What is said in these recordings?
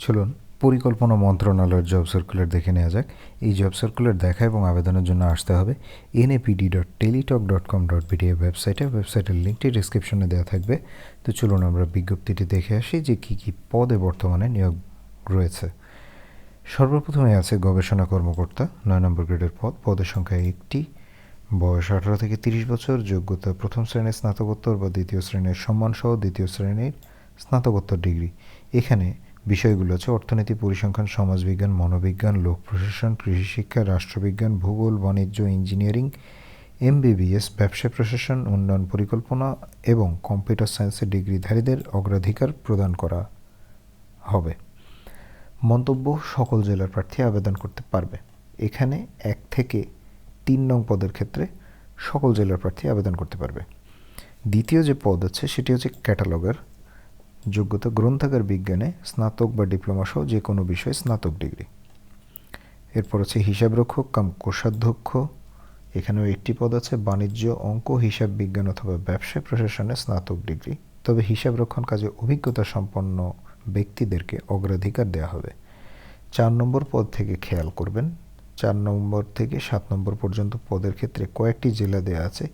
চলুন পরিকল্পনা মন্ত্রণালয়ের জব সার্কুলার দেখে নেওয়া যাক। এই জব সার্কুলার দেখা এবং আবেদনের জন্য আসতে হবে napd.teletalk.com.bd ওয়েবসাইটের লিঙ্কটি ডিসক্রিপশনে দেওয়া থাকবে। তো চলুন আমরা বিজ্ঞপ্তিটি দেখে আসি যে কী কী পদে বর্তমানে নিয়োগ রয়েছে। সর্বপ্রথমে আছে গবেষণা কর্মকর্তা, 9 নম্বর গ্রেডের পদ। পদের সংখ্যা 1টি। বয়স 18 থেকে 30 বছর। যোগ্যতা প্রথম শ্রেণীর স্নাতকোত্তর বা দ্বিতীয় শ্রেণীর সম্মানসহ দ্বিতীয় শ্রেণীর স্নাতকোত্তর ডিগ্রি। এখানে বিষয়গুলো হচ্ছে অর্থনীতি, পরিসংখ্যান, সমাজবিজ্ঞান, মনোবিজ্ঞান, লোক প্রশাসন, কৃষিশিক্ষা, রাষ্ট্রবিজ্ঞান, ভূগোল, বাণিজ্য, ইঞ্জিনিয়ারিং, MBBS, ব্যবসা প্রশাসন, উন্নয়ন পরিকল্পনা এবং কম্পিউটার সায়েন্সের ডিগ্রিধারীদের অগ্রাধিকার প্রদান করা হবে। মন্তব্য: সকল জেলার প্রার্থী আবেদন করতে পারবে। এখানে 1 থেকে 3 নং পদের ক্ষেত্রে সকল জেলার প্রার্থী আবেদন করতে পারবে। দ্বিতীয় যে পদ আছে সেটি হচ্ছে ক্যাটালগার। যোগ্যতা গ্রন্থাগার বিজ্ঞানে স্নাতক বা ডিপ্লোমা সহ যে কোনো বিষয়ে স্নাতক ডিগ্রি। এরপর আছে হিসাবরক্ষক কাম কোষাধ্যক্ষ। এখানেও 1টি পদ আছে। বাণিজ্য, অঙ্ক, হিসাব বিজ্ঞান অথবা ব্যবসা প্রশাসনে স্নাতক ডিগ্রি। তবে হিসাবরক্ষণ কাজে অভিজ্ঞতা সম্পন্ন ব্যক্তিদেরকে অগ্রাধিকার দেওয়া হবে। 4 নম্বর পদ থেকে খেয়াল করবেন, 4 নম্বর থেকে 7 নম্বর পর্যন্ত পদের ক্ষেত্রে কয়েকটি জেলা দেওয়া আছে।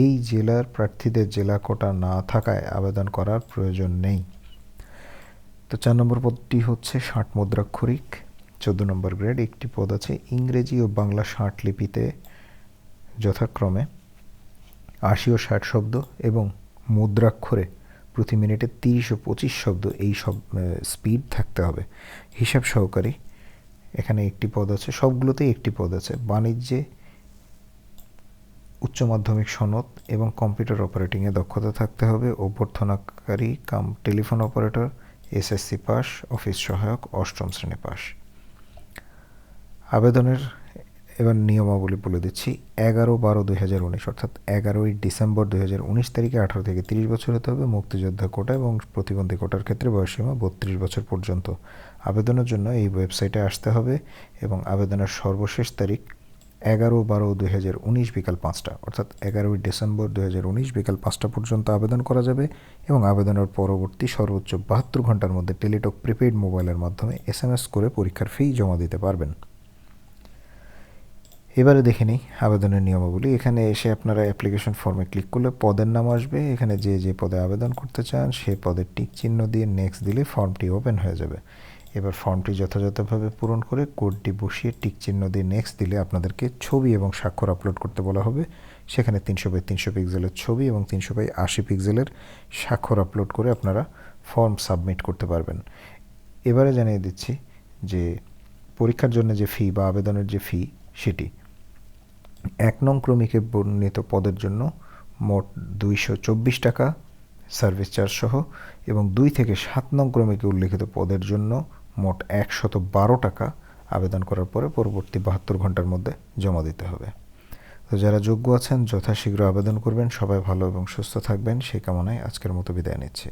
এই জেলার প্রার্থীদের জেলা কোটা না থাকায় আবেদন করার প্রয়োজন নেই। তো 4 নম্বর পদটি হচ্ছে 60 মুদ্রাক্ষরিক, 14 নম্বর গ্রেড। 1টি পদ আছে। ইংরেজি ও বাংলা 60 লিপিতে যথাক্রমে 80 ও 60 শব্দ এবং মুদ্রাক্ষরে প্রতি মিনিটে 30 ও 25 শব্দ এই সব স্পিড থাকতে হবে। হিসাব সহকারী, এখানে 1টি পদ আছে। সবগুলোতেই 1টি পদ আছে। বাণিজ্যে উচ্চ মাধ্যমিক সনদ এবং কম্পিউটার অপারেটিংয়ে দক্ষতা থাকতে হবে। অভ্যর্থনাকারী কাম টেলিফোন অপারেটর, SSC পাস, অফিস সহায়ক 8ম শ্রেণী পাস। আবেদনের এবার নিয়মাবলী বলে দিচ্ছি। 11/12/2019 অর্থাৎ 11ই ডিসেম্বর 2019 তারিখে 18 থেকে 30 বছর হতে হবে। মুক্তিযোদ্ধা কোটা এবং প্রতিবন্ধী কোটার ক্ষেত্রে বয়সসীমা 32 বছর পর্যন্ত। আবেদনের জন্য এই ওয়েবসাইটে আসতে হবে এবং আবেদনের সর্বশেষ তারিখ 11/12/2019 বিকাল 5টা, অর্থাৎ 11ই ডিসেম্বর 2019 বিকাল 5টা পর্যন্ত আবেদন করা যাবে এবং আবেদনের পরবর্তী সর্বোচ্চ 72 ঘন্টার মধ্যে টেলিটক প্রিপেইড মোবাইলের মাধ্যমে SMS করে পরীক্ষার ফি জমা দিতে পারবেন। এবারে দেখে নিই আবেদনের নিয়মাবলী। এখানে এসে আপনারা অ্যাপ্লিকেশন ফর্মে ক্লিক করলে পদের নাম আসবে। এখানে যে পদে আবেদন করতে চান সেই পদের টিক চিহ্ন দিয়ে নেক্সট দিলে ফর্মটি ওপেন হয়ে যাবে। এবার ফর্মটি যথাযথভাবে পূরণ করে কোডটি বসিয়ে টিক চিহ্ন দিয়ে নেক্সট দিলে আপনাদেরকে ছবি এবং স্বাক্ষর আপলোড করতে বলা হবে। সেখানে 300x300 পিক্সেলের ছবি এবং 300x80 পিক্সেলের স্বাক্ষর আপলোড করে আপনারা ফর্ম সাবমিট করতে পারবেন। এবারে জানিয়ে দিচ্ছি যে পরীক্ষার জন্য যে ফি বা আবেদনের যে ফি সেটি 1 নং ক্রমিকে বর্ণিত পদের জন্য মোট 224 টাকা সার্ভিস চার্জ সহ এবং 2 থেকে 7 নং ক্রমিকে উল্লেখিত পদের জন্য মোট 112 টাকা আবেদন করার পরে পরবর্তী 72 ঘন্টার মধ্যে জমা দিতে হবে। তো যারা যোগ্য আছেন যথাশীঘ্র আবেদন করবেন। সবাই ভালো এবং সুস্থ থাকবেন সেই কামনায় আজকের মতো বিদায় নিচ্ছি।